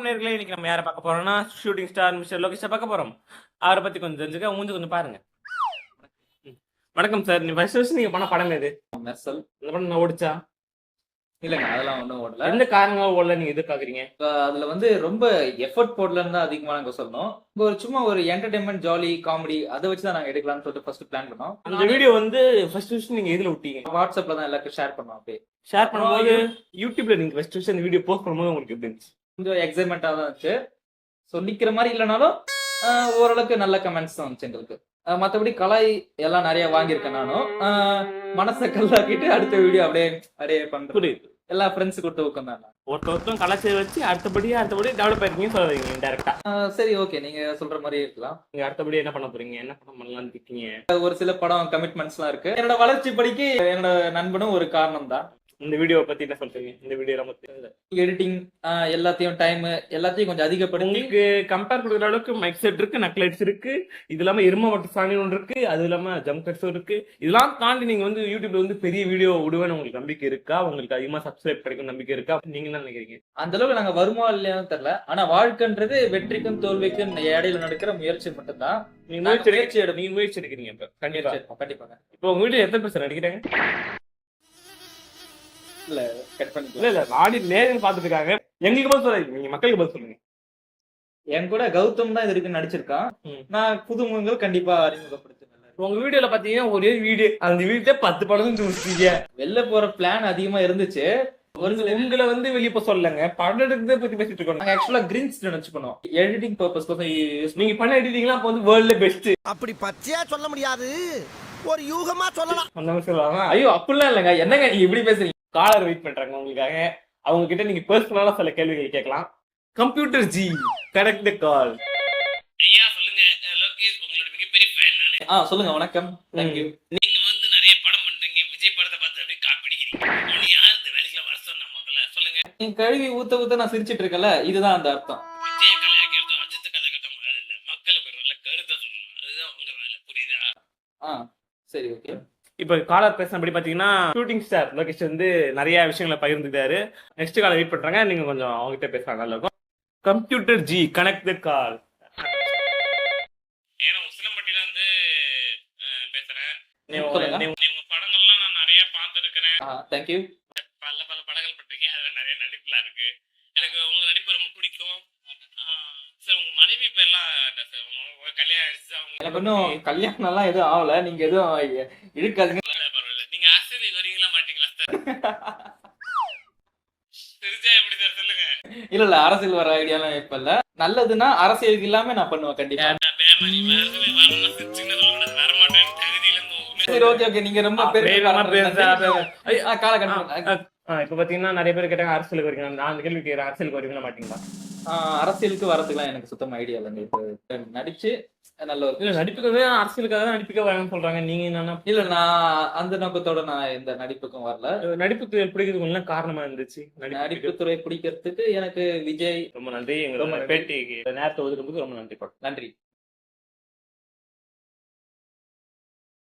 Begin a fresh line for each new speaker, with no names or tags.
வணக்கம் நேர்களே, இன்னைக்கு நம்ம யாரை பார்க்க போறோம்னா ஷூட்டிங் ஸ்டார் மிஸ்டர் லோகேஷை பார்க்க போறோம். அவரை பத்தி கொஞ்சம் தெரிஞ்சுக்க மூஞ்சி கொஞ்சம் பாருங்க. வணக்கம் சார். நீ ஃபர்ஸ்ட் நீங்க பண்ண படம் எது?
மெர்சல்.
இந்த படம் நான் ஓடிச்சா?
இல்லங்க, அதெல்லாம் ஒண்ணும் ஓடல.
எந்த காரணமாக ஓடல நீங்க எதிர்பார்க்குறீங்க?
அதுல வந்து ரொம்ப எஃபர்ட் போடலன்னு தான் அதிகமா நாங்க சொல்லணும். சும்மா ஒரு என்டர்டைன்மெண்ட், ஜாலி, காமெடி அதை வச்சு தான் நாங்க எடுக்கலாம்னு சொல்லிட்டு ஃபர்ஸ்ட் பிளான் பண்ணோம்.
அந்த வீடியோ வந்து ஃபர்ஸ்ட் நீங்க எதுல விட்டீங்க?
வாட்ஸ்அப்ல தான் எல்லாருக்கும் ஷேர் பண்ணோம். அப்படியே
ஷேர் பண்ணும்போது யூடியூப்ல நீங்க ஃபர்ஸ்ட் அந்த வீடியோ போஸ்ட் பண்ணும்போது உங்களுக்கு எப்படி இருந்துச்சு?
கொஞ்சம் எக்ஸைட்மெண்டா தான் இருந்துச்சு. சொல்லிக்கிற மாதிரி இல்லைனாலும் ஓரளவுக்கு நல்ல கமெண்ட்ஸ் தான் வந்துச்சு எங்களுக்கு. மற்றபடி கலாய் எல்லாம் நிறைய வாங்கியிருக்கேன் நானும். மனசை கல்லாக்கிட்டு அடுத்த வீடியோ அப்படியே அப்படியே பண்றேன்.
புரியுது.
எல்லா ஃப்ரெண்ட்ஸ் கொடுத்து உட்காந்து தான்
ஒருத்தரும் கலாச்சாரம் வச்சு அடுத்தபடி டெவலப் ஆயிருக்கீங்கன்னு சொல்றீங்க டேரக்டா.
சரி, ஓகே, நீங்க சொல்ற மாதிரி இருக்கலாம்.
நீங்க அடுத்தபடி என்ன பண்ண போறீங்க? என்ன படம் பண்ணலாம்னு இருக்கீங்க?
ஒரு சில படம் கமிட்மெண்ட்ஸ் எல்லாம் இருக்கு. என்னோட வளர்ச்சி படிக்கு என்னோட நண்பனும் ஒரு காரணம் தான்.
இந்த வீடியோவை பத்தி என்ன சொல்றீங்க? இந்த வீடியோ
எடிட்டிங் எல்லாத்தையும் டைம் எல்லாத்தையும் கொஞ்சம் அதிகப்படுத்தி
உங்களுக்கு கம்பேர் கொடுக்குற அளவுக்கு மைக் செட் இருக்கு, நக்லைட்ஸ் இருக்கு, இது இல்லாம இரும மட்டும் சாணி ஒன்று இருக்கு, அது இல்லாம ஜம்ப் கட்ஸும் இருக்கு. இதெல்லாம் தாண்டி நீங்க வந்து யூடியூப்ல வந்து பெரிய வீடியோ விடுவேன்னு உங்களுக்கு நம்பிக்கை இருக்கா? உங்களுக்கு அதிகமா சப்ஸ்கிரைப் கிடைக்கும் நம்பிக்கை இருக்கா? நீங்க என்ன நினைக்கிறீங்க?
அந்த அளவுக்கு நாங்க வருமா இல்லையான்னு தெரியல. ஆனா வாழ்க்கைன்றது வெற்றிக்கும் தோல்விக்கும் இடையில நடக்கிற முயற்சி மட்டும்தான்.
நீங்க முயற்சி எடுக்கிறீங்க. இப்ப
கண்டிப்பாங்க.
இப்போ உங்க வீடியோ எத்தனை பேர் நடிக்கிறாங்க?
இல்ல கட் பண்ணி
இல்ல நாடி நேரில் பாத்துட்டு இருக்காங்க. எங்களுக்கு பதில் சொல்லுங்க, நீங்க மக்களுக்கு பதில் சொல்லுங்க.
என் கூட கௌதம் தான் இது வரைக்கும் நடிச்சிருக்கான். நான் புதுமுகங்கள் கண்டிப்பா அறிமுகப்படுத்தினேன்.
உங்க வீடியோல பாத்தீங்கன்னா ஒரே வீடியோ, அந்த வீடியோ 10 படம் முடிச்சிட்டீங்க.
வெளில போற பிளான் அதிகமா இருந்துச்சு.
உங்களை வந்து வெளியே போய் சொல்லங்க, படம் எடுக்கிறத பத்தி பேசிட்டு இருக்கோம்.
நாங்க ஆக்சுவலா கிரீன்ஸ் நினைச்சு பண்ணோம். எடிட்டிங் பர்பஸ்
நீங்க பண்ண எடிட்டிங்லாம் அப்ப வந்து வேர்ல்ட்ல பெஸ்ட்.
அப்படி பச்சையா சொல்ல முடியாது, ஒரு யூகமா சொல்லலாம்.
அந்த மாதிரி சொல்லலாம்.
ஐயோ அப்படிலாம் இல்லைங்க. என்னங்க நீங்க இப்படி பேசுறீங்க?
காலர் வெயிட் பண்றாங்க உங்களுக்காக. அவங்க கிட்ட நீங்க பர்சனலா சில கேள்விகள் கேட்கலாம். கம்ப்யூட்டர் ஜி, கரெக்ட் தி கால். ஐயா சொல்லுங்க, லோகேஷ் உங்களோட மிகப்பெரிய ஃபேன் நானு.
சொல்லுங்க. வணக்கம். Thank you.
நீங்க வந்து நிறைய படம் பண்றீங்க, விஜய் படத்தை பார்த்து அப்படியே காப்பி அடிக்கிறீங்க. நீ யார் இந்த வேலைக்குல வர சொன்னா முதல்ல சொல்லுங்க.
நீ கழுவி ஊத்த நான் சிரிச்சிட்டு இருக்கல, இதுதான் அந்த அர்த்தம்.
விஜய் கலாய்க்கிறதும் அஜித் கலாய்க்கிறதும் வேலை இல்ல, மக்களுக்கு ஒரு நல்ல கருத்தை சொல்லணும், அதுதான் உங்க வேலை. புரியுதா?
சரி, ஓகே.
இப்ப காலர் பேசினபடி பாத்தீங்கன்னா ஷூட்டிங் ஸ்டார் லோகேஷ் வந்து நிறைய விஷயங்களை பகிர்ந்துட்டாரு. நெக்ஸ்ட் காலர் வெயிட் பண்றாங்க, நீங்க கொஞ்சம் அவங்ககிட்ட பேசுறாங்க. நல்லா இருக்கும். கம்ப்யூட்டர் ஜி, கனெக்ட் தி கால். ஏன்னா உசிலம்பட்டில இருந்து பேசுறேன். உங்க படங்கள்லாம் நான் நிறைய பார்த்துருக்கிறேன்.
Thank you.
பல படங்கள் பண்றீங்க, அதுல நிறைய நடிப்புலாம் இருக்கு. எனக்கு உங்க நடிப்பு ரொம்ப பிடிக்கும். சார் உங்க மனைவி பேர் எல்லாம் கல்யாணம் ஆயிடுச்சு?
எனக்கு இன்னும் கல்யாணம் எல்லாம் எதுவும் ஆகல. நீங்க எதுவும் இருக்காதுங்க.
பரவாயில்ல. நீங்க அரசியலுக்கு வரீங்களா மாட்டீங்களா சார்? தெரிஞ்சா எப்படி சார் சொல்லுங்க.
இல்ல அரசியல் வர ஐடியாலாம் இப்ப இல்ல. நல்லதுன்னா அரசியலுக்கு இல்லாம நான் பண்ணுவேன் கண்டிப்பா. சரி, ஓகே. நீங்க ரொம்ப
இப்ப பாத்தீங்கன்னா நிறைய பேர் கேட்டாங்க அரசியலுக்கு வரீங்க. நான் அந்த கேள்வி கேட்கிறேன், அரசியலுக்கு வரீங்களா மாட்டீங்களா?
அரசியலுக்கு வரதுக்குலாம் எனக்கு சுத்தமா ஐடியா இல்லைங்க. இப்ப நடிச்சு நல்ல ஒரு
நடிப்புக்கு அரசியலுக்காக தான் நடிப்புக்க வரேன்னு சொல்றாங்க. நீங்க என்னன்னா?
இல்ல, நான் அந்த நோக்கத்தோட நான் இந்த நடிப்புக்கும் வரல.
நடிப்பு துறை பிடிக்கிறதுக்கு என்ன காரணமா இருந்துச்சு?
நடிப்பு துறை பிடிக்கிறதுக்கு எனக்கு விஜய்.
ரொம்ப நன்றி. எங்களோட பேட்டிக்கு நேரத்தை ஒதுக்கும்போது ரொம்ப நன்றி.
நன்றி.